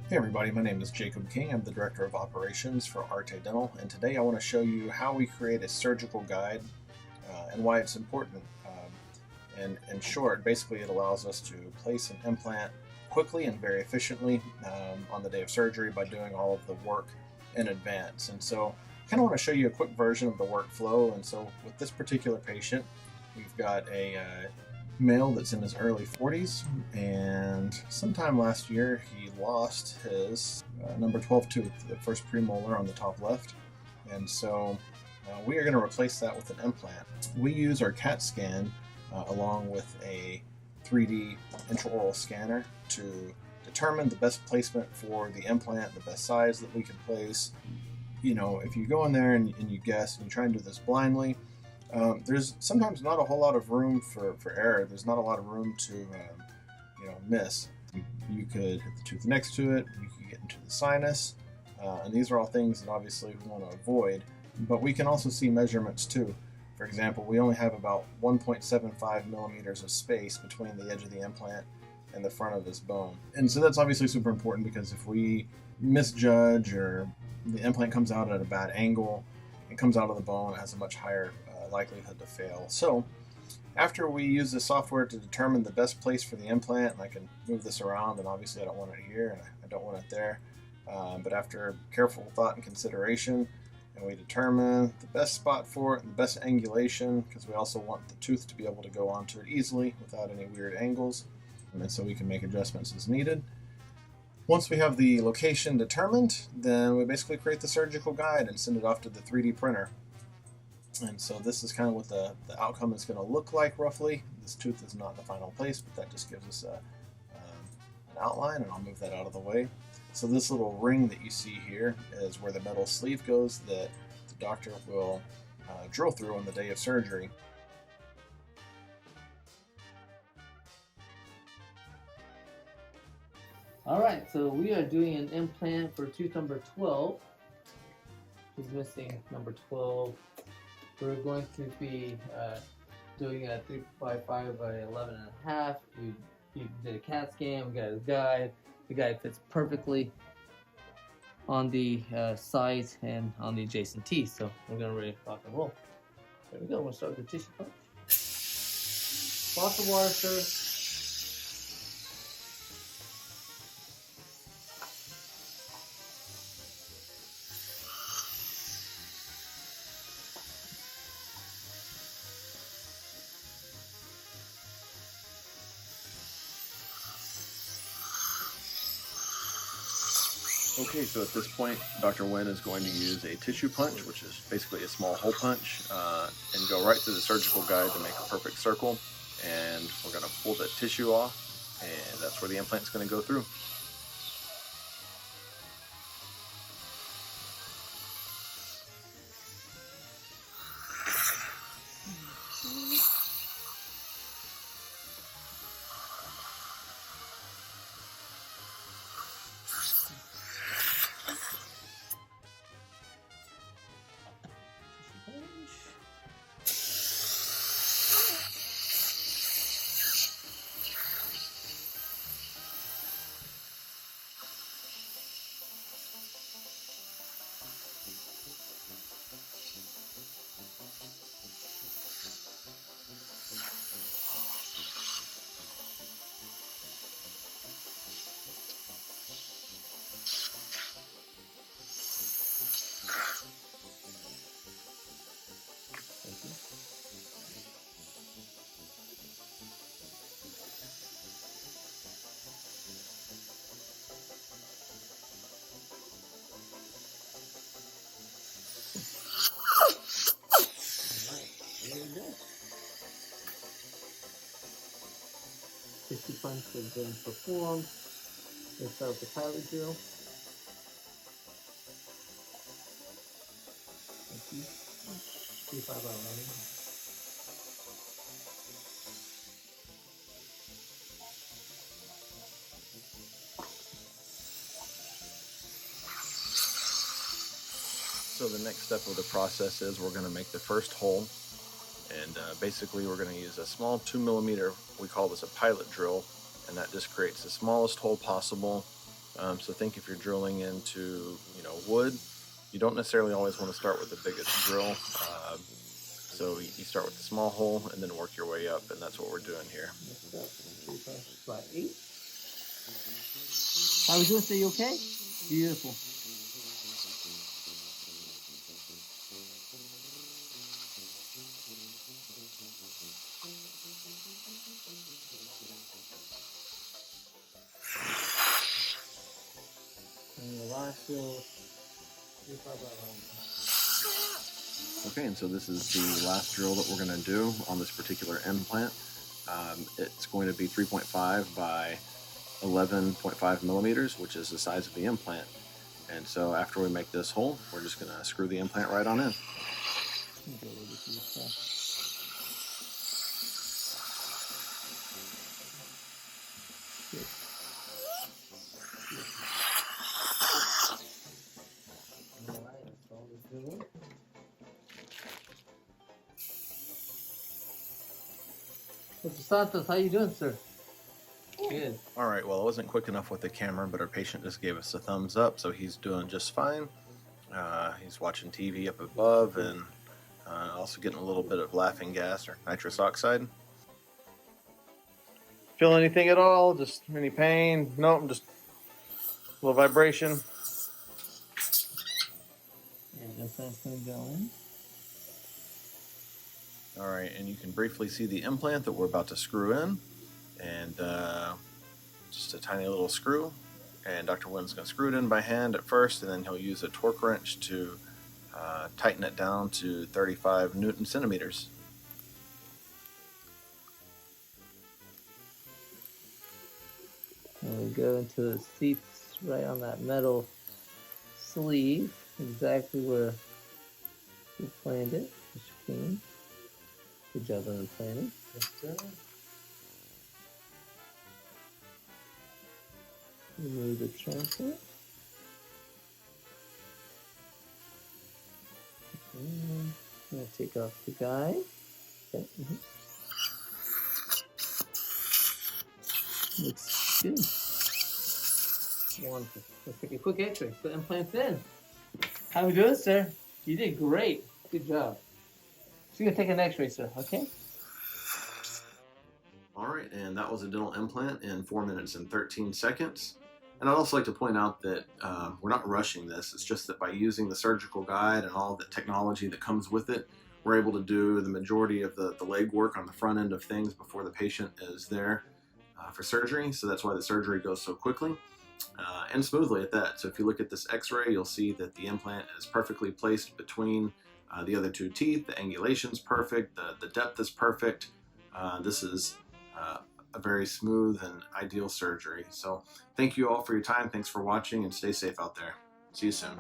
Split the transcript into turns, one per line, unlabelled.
Hey everybody, my name is Jacob King. I'm the Director of Operations for Arte Dental, and today I want to show you how we create a surgical guide and why it's important. And in short, basically it allows us to place an implant quickly and very efficiently on the day of surgery by doing all of the work in advance. And so I kind of want to show you a quick version of the workflow. And so with this particular patient, we've got a male that's in his early 40s, and sometime last year he lost his number 12 tooth, the first premolar on the top left. And so we are going to replace that with an implant. We use our CAT scan along with a 3D intraoral scanner to determine the best placement for the implant, the best size that we can place. You know, if you go in there and you guess and you try and do this blindly, there's sometimes not a whole lot of room for error. There's not a lot of room to miss. You could hit the tooth next to it, you could get into the sinus, and these are all things that obviously we want to avoid. But we can also see measurements too. For example, we only have about 1.75 millimeters of space between the edge of the implant and the front of his bone. And so that's obviously super important, because if we misjudge or the implant comes out at a bad angle, it comes out of the bone, it has a much higher likelihood to fail. So after we use the software to determine the best place for the implant, and I can move this around, and obviously I don't want it here and I don't want it there, but after careful thought and consideration, and we determine the best spot for it and the best angulation, because we also want the tooth to be able to go onto it easily without any weird angles, and so we can make adjustments as needed. Once we have the location determined, then we basically create the surgical guide and send it off to the 3D printer. And so this is kind of what the outcome is going to look like roughly. This tooth is not in the final place, but that just gives us an outline, and I'll move that out of the way. So this little ring that you see here is where the metal sleeve goes that the doctor will drill through on the day of surgery.
Alright, so we are doing an implant for tooth number 12. He's missing number 12. We're going to be doing a 3 by 5 by 11 and a half. We did a CAT scan, we got his guide. The guide fits perfectly on the sides and on the adjacent teeth, so we're going to ready to rock and roll. There we go, we're going to start with the tissue punch. Lots of water, sir.
Okay, so at this point, Dr. Nguyen is going to use a tissue punch, which is basically a small hole punch, and go right through the surgical guide to make a perfect circle. And we're going to pull the tissue off, and that's where the implant is going to go through.
Tissue punch has been performed. Let's start with the pilot drill. Thank you. 3 5 by 11.
So the next step of the process is we're going to make the first hole, and basically we're going to use a small 2 millimeter, we call this a pilot drill, and that just creates the smallest hole possible So think if you're drilling into wood, you don't necessarily always want to start with the biggest drill. So you start with a small hole and then work your way up, and that's what we're doing here.
Next up, 3 by 8. How we doing? Stay okay? Beautiful. And the last drill, 3 by 1.
Okay, and so this is the last drill that we're going to do on this particular implant. It's going to be 3.5 by 11.5 millimeters, which is the size of the implant. And so after we make this hole, we're just going to screw the implant right on in.
Mr. Santos, how you doing, sir? Good.
All right, well, I wasn't quick enough with the camera, but our patient just gave us a thumbs up, so he's doing just fine. He's watching TV up above and also getting a little bit of laughing gas or nitrous oxide. Feel anything at all? Just any pain? Nope, just a little vibration.
And that's going to go in.
All right, and you can briefly see the implant that we're about to screw in, and just a tiny little screw. And Dr. Wynn's going to screw it in by hand at first, and then he'll use a torque wrench to tighten it down to 35 Newton centimeters.
And we go into the seats right on that metal sleeve, exactly where we planned it. Mr. King. Good job on the planning. Yes, sir. Remove the transfer. I'm going to take off the guide. Okay. Looks good. Wonderful. Let's take a quick x-ray. Put implants in. How we doing, sir? You did great. Good job. So you're going to take an x-ray, sir, okay?
All right, and that was a dental implant in 4 minutes and 13 seconds. And I'd also like to point out that we're not rushing this. It's just that by using the surgical guide and all the technology that comes with it, we're able to do the majority of the leg work on the front end of things before the patient is there for surgery. So that's why the surgery goes so quickly and smoothly at that. So if you look at this x-ray, you'll see that the implant is perfectly placed between the other two teeth. The angulation's perfect, the depth is perfect. This is a very smooth and ideal surgery. So thank you all for your time. Thanks for watching, and stay safe out there. See you soon.